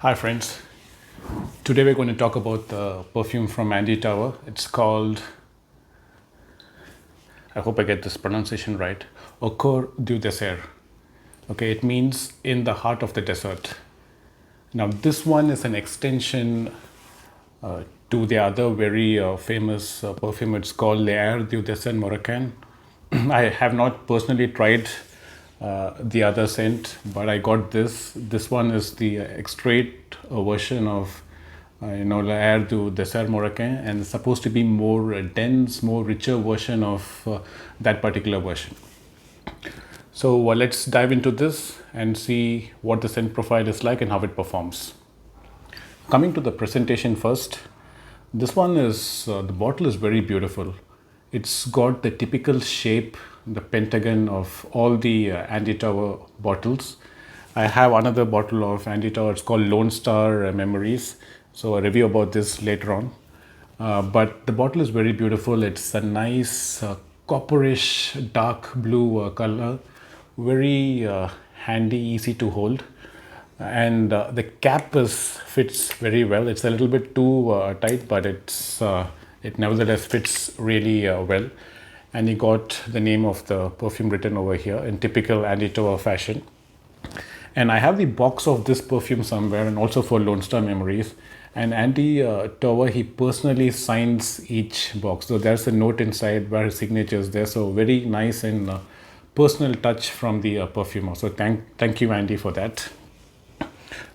Hi friends, today we're going to talk about the perfume from Andy Tower. It's called, I hope I get this pronunciation right, Au Coeur Du Desert. Okay, it means in the heart of the desert. Now this one is an extension to the other very famous perfume. It's called Au Du Desert Moroccan. I have not personally tried the other scent, but I got this. This one is the extrait version of L'Air du Desert Moroccan, and it's supposed to be more dense, more richer version of that particular version. So let's dive into this and see what the scent profile is like and how it performs. Coming to the presentation first, this one is the bottle is very beautiful. It's got the typical shape, the pentagon of all the Andy Tower bottles. I have another bottle of Andy Tower. It's called Lone Star Memories. So a review about this later on. But the bottle is very beautiful. It's a nice copperish dark blue color, very handy, easy to hold, and the cap fits very well. It's a little bit too tight, but it nevertheless fits really well. And you got the name of the perfume written over here in typical Andy Tower fashion. And I have the box of this perfume somewhere, and also for Lone Star Memories. And Andy Tower, he personally signs each box. So there's a note inside where his signature is there. So very nice and personal touch from the perfumer. So thank you, Andy, for that.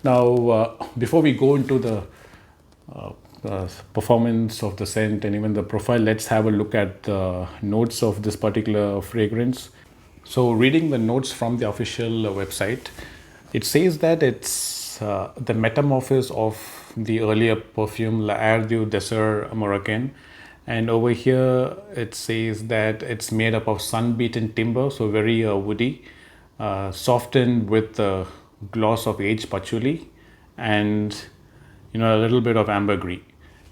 Now, before we go into the performance of the scent and even the profile, let's have a look at the notes of this particular fragrance. So reading the notes from the official website, it says that it's the metamorphosis of the earlier perfume L'Air du Desert Moroccan, and over here it says that it's made up of sun-beaten timber, so very woody, softened with the gloss of aged patchouli and a little bit of ambergris.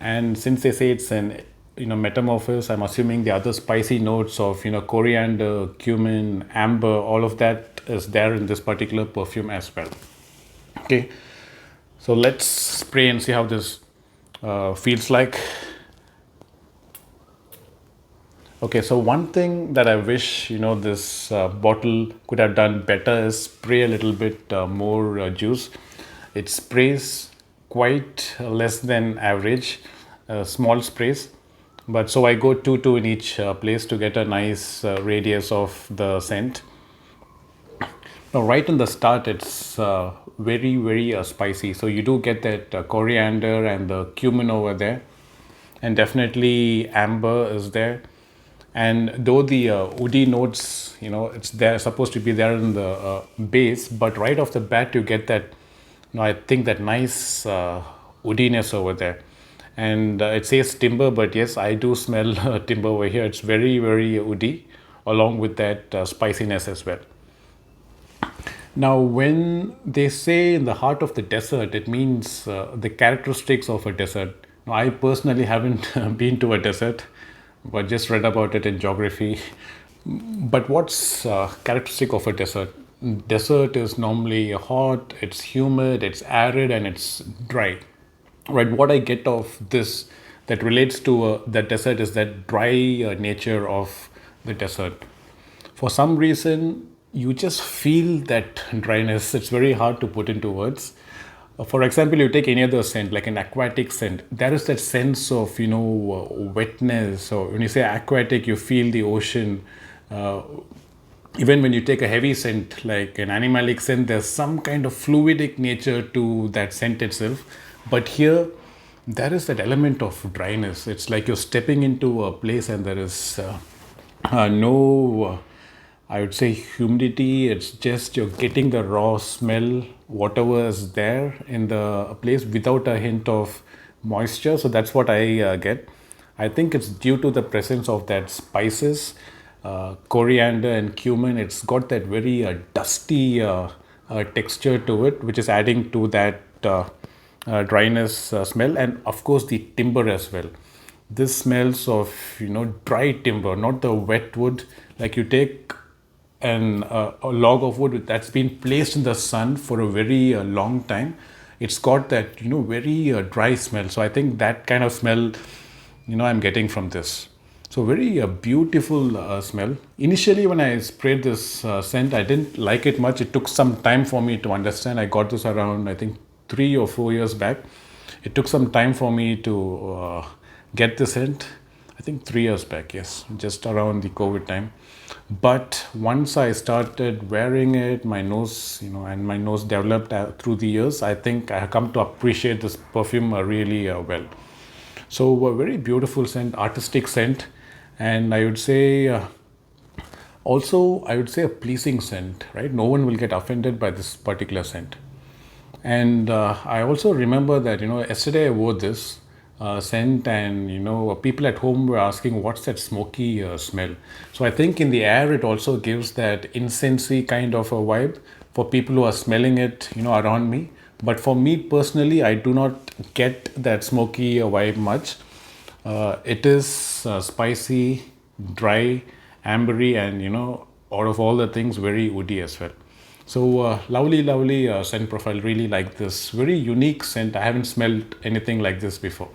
And since they say it's an metamorphosis, I'm assuming the other spicy notes of coriander, cumin, amber, all of that is there in this particular perfume as well. Okay, so let's spray and see how this feels like. Okay, so one thing that I wish this bottle could have done better is spray a little bit more juice. It sprays quite less than average, small sprays, but so I go two in each place to get a nice radius of the scent. Now right in the start, it's very spicy, so you do get that coriander and the cumin over there, and definitely amber is there. And though the woody notes, it's there, supposed to be there in the base, but right off the bat you get that I think that nice woodiness over there. And it says timber, but yes, I do smell timber over here. It's very woody, along with that spiciness as well. Now, when they say in the heart of the desert, it means the characteristics of a desert. Now, I personally haven't been to a desert, but just read about it in geography. But what's characteristic of a desert? Desert is normally hot, it's humid, it's arid, and it's dry. Right? What I get of this that relates to the desert is that dry nature of the desert. For some reason, you just feel that dryness. It's very hard to put into words. For example, you take any other scent, like an aquatic scent, there is that sense of wetness. So when you say aquatic, you feel the ocean. Even when you take a heavy scent like an animalic scent, there's some kind of fluidic nature to that scent itself. But here, there is that element of dryness. It's like you're stepping into a place and there is no, I would say, humidity. It's just you're getting the raw smell, whatever is there in the place, without a hint of moisture. So that's what I get. I think it's due to the presence of that spices, coriander and cumin. It's got that very dusty texture to it, which is adding to that dryness smell, and of course the timber as well. This smells of dry timber, not the wet wood. Like you take a log of wood that's been placed in the sun for a very long time. it's got that, very dry smell. So I think that kind of smell, I'm getting from this. So very beautiful smell. Initially, when I sprayed this scent, I didn't like it much. It took some time for me to understand. I got this around, I think, 3 or 4 years back. It took some time for me to get the scent. I think 3 years back, yes, just around the COVID time. But once I started wearing it, my nose, and my nose developed through the years. I think I have come to appreciate this perfume really well. So a very beautiful scent, artistic scent, and I would say also I would say a pleasing scent. Right? No one will get offended by this particular scent. And I also remember that yesterday I wore this scent, and people at home were asking what's that smoky smell. So I think in the air it also gives that incensey kind of a vibe for people who are smelling it around me. But for me personally, I do not get that smoky vibe much. It is spicy, dry, ambery, and out of all the things, very woody as well. So lovely scent profile. Really like this. Very unique scent. I haven't smelled anything like this before.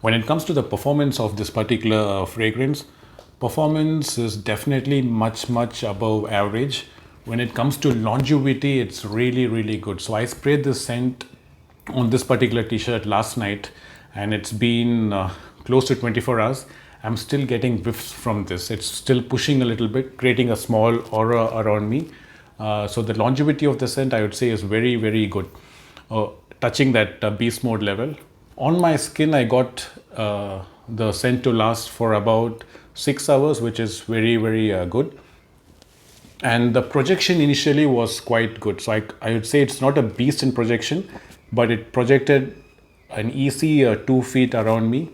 When it comes to the performance of this particular fragrance, performance is definitely much above average. When it comes to longevity, it's really good. So I sprayed this scent on this particular t-shirt last night, and it's been close to 24 hours. I'm still getting whiffs from this. It's still pushing a little bit, creating a small aura around me. So the longevity of the scent, I would say, is very good, touching that beast mode level. On my skin, I got the scent to last for about 6 hours, which is very good. And the projection initially was quite good. So I would say it's not a beast in projection, but it projected an easy 2 feet around me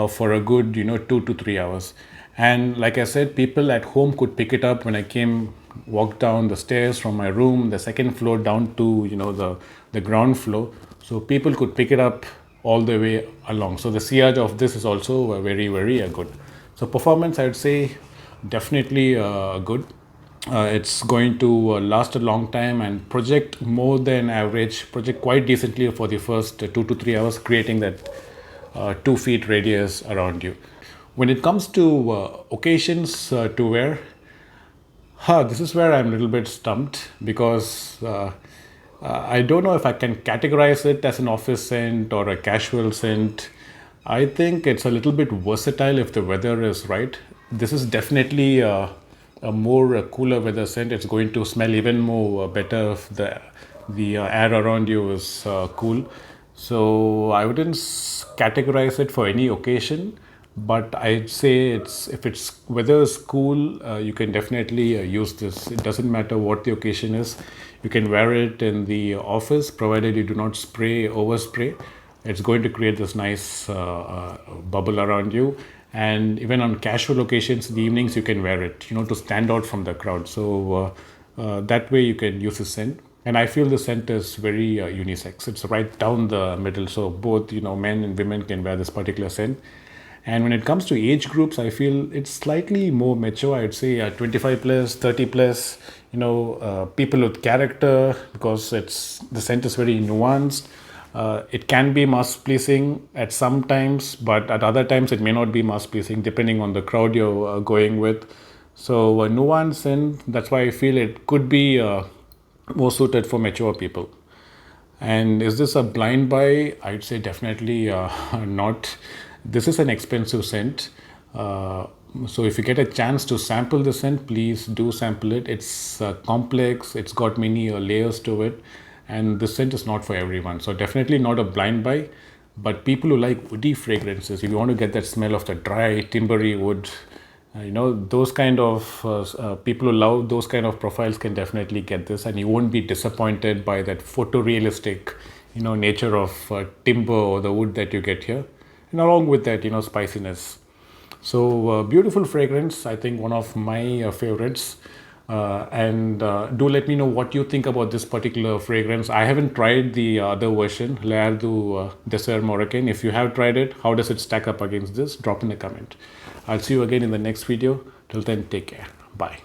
for a good 2 to 3 hours. And like I said, people at home could pick it up when I walked down the stairs from my room, the second floor, down to the ground floor. So people could pick it up all the way along. So the sillage of this is also very good. So performance, I would say, definitely good. It's going to last a long time and project more than average, project quite decently for the first 2 to 3 hours, creating that 2 feet radius around you. When it comes to occasions to wear, this is where I'm a little bit stumped, because I don't know if I can categorize it as an office scent or a casual scent. I think it's a little bit versatile if the weather is right. This is definitely a more cooler weather scent. It's going to smell even more better if the air around you is cool. So I wouldn't categorize it for any occasion, but I'd say if it's weather is cool, you can definitely use this. It doesn't matter what the occasion is. You can wear it in the office, provided you do not overspray. It's going to create this nice bubble around you. And even on casual occasions in the evenings, you can wear it, to stand out from the crowd. So that way you can use the scent. And I feel the scent is very unisex. It's right down the middle. So both, men and women can wear this particular scent. And when it comes to age groups, I feel it's slightly more mature. I'd say 25 plus, 30 plus, people with character, because the scent is very nuanced. It can be mass pleasing at some times, but at other times it may not be mass pleasing, depending on the crowd you're going with. So a nuanced scent, that's why I feel it could be more suited for mature people. And is this a blind buy? I'd say definitely not. This is an expensive scent. So if you get a chance to sample the scent, please do sample it. It's complex, it's got many layers to it, and the scent is not for everyone. So definitely not a blind buy, but people who like woody fragrances, if you want to get that smell of the dry, timbery wood, those kind of people who love those kind of profiles can definitely get this, and you won't be disappointed by that photorealistic, nature of timber or the wood that you get here, and along with that, spiciness. So beautiful fragrance. I think one of my favorites. And do let me know what you think about this particular fragrance. I haven't tried the other version, L'Air du Desert Moroccan. If you have tried it, how does it stack up against this? Drop in a comment. I'll see you again in the next video. Till then, take care. Bye.